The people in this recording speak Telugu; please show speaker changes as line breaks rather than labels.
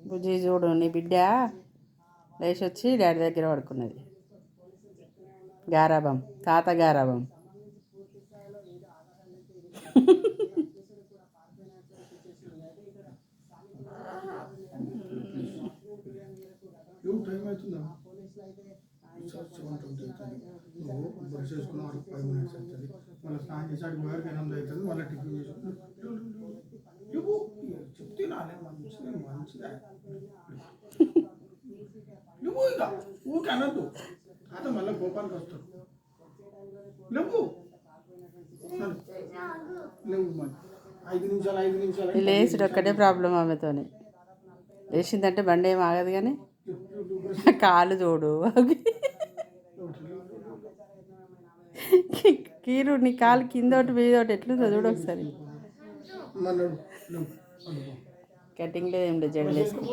బుజ్జి చూడు నీ బిడ్డ లేచి వచ్చి డాడీ దగ్గర పడుకున్నది. గారాబం, తాత గారాబం.
మళ్ళీ గోపాల్కి వస్తాడు. లేవు లేవు 5 నిమిషాలు
లేచుడు ఒక్కటే ప్రాబ్లం ఆమెతోని. లేచిందంటే బండి ఏం ఆగదు కానీ కాలు చూడు. కీరు నీ కాలు కిందోటి మీదోటి ఎట్లుందో చూడు ఒకసారి. కటింగ్ లేదు ఏం లేదు, జడలేసుకో.